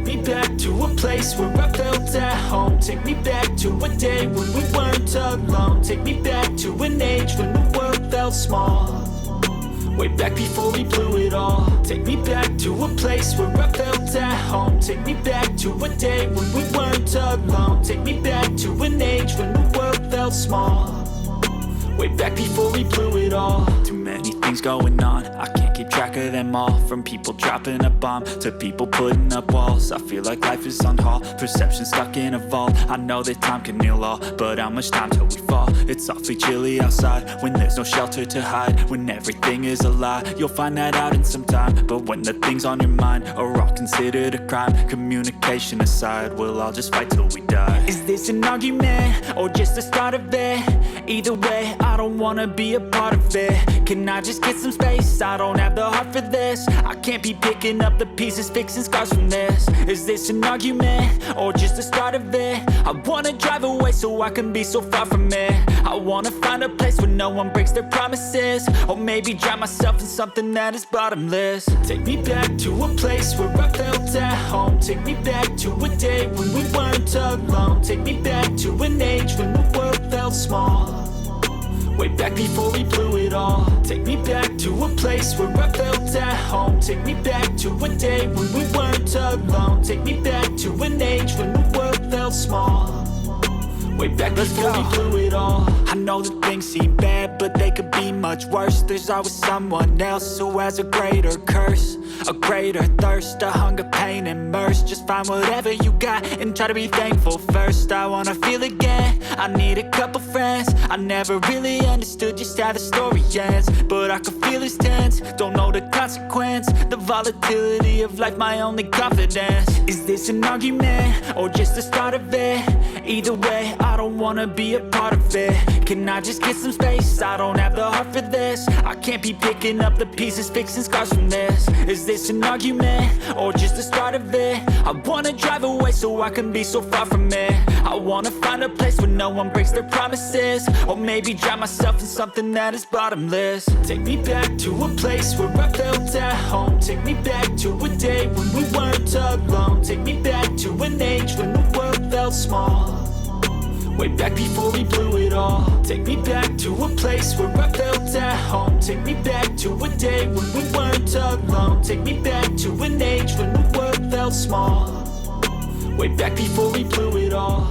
me back to a place where I felt at home. Take me back to a day when we weren't alone. Take me back to an age when the world felt small. Way back before we blew it all. Take me back to a place where I felt at home. Take me back to a day when we weren't alone. Take me back to an age when the world felt small. Way back before we blew it all. Too many things going on, I can't keep track of them all. From people dropping a bomb to people putting up walls. I feel like life is on hold, perception stuck in a vault. I know that time can heal all, but how much time till we fall? It's awfully chilly outside when there's no shelter to hide. When everything is a lie, you'll find that out in some time. But when the things on your mind are all considered a crime, communication aside, we'll all just fight till we die. Is this an argument or just the start of it? Either way, I don't wanna be a part of it. Can I just get some space? I don't have the heart for this. I can't be picking up the pieces, fixing scars from this. Is this an argument or just the start of it? I wanna drive away so I can be so far from it. I wanna find a place where no one breaks their promises. Or maybe drown myself in something that is bottomless. Take me back to a place where I felt at home. Take me back to a day when we weren't alone. Take me back to an age when the world felt small. Way back before we blew it all. Take me back to a place where I felt at home. Take me back to a day when we weren't alone. Take me back to an age when the world felt small. Way back before we blew it all. I know that things seem bad, but they could be much worse. There's always someone else who has a greater curse, a greater thirst, a hunger, pain, and mercy. Just find whatever you got and try to be thankful first. I wanna feel again, I need a couple friends. I never really understood just how the story ends, but I can feel it's tense, don't know the consequence. The volatility of life, my only confidence. Is this an argument or just the start of it? Either way, I don't wanna be a part of it. Can I just get some space? I don't have the heart for this. I can't be picking up the pieces, fixing scars from this. Is this an argument or just the start of it? I wanna drive away so I can be so far from it. I wanna find a place where no one breaks their promises. Or maybe drown myself in something that is bottomless. Take me back to a place where I felt at home. Take me back to a day when we weren't alone. Take me back to an age when the world felt small. Way back before we blew it all. Take me back to a place where I felt at home. Take me back to a day when we weren't alone. Take me back to an age when the world felt small. Way back before we blew it all.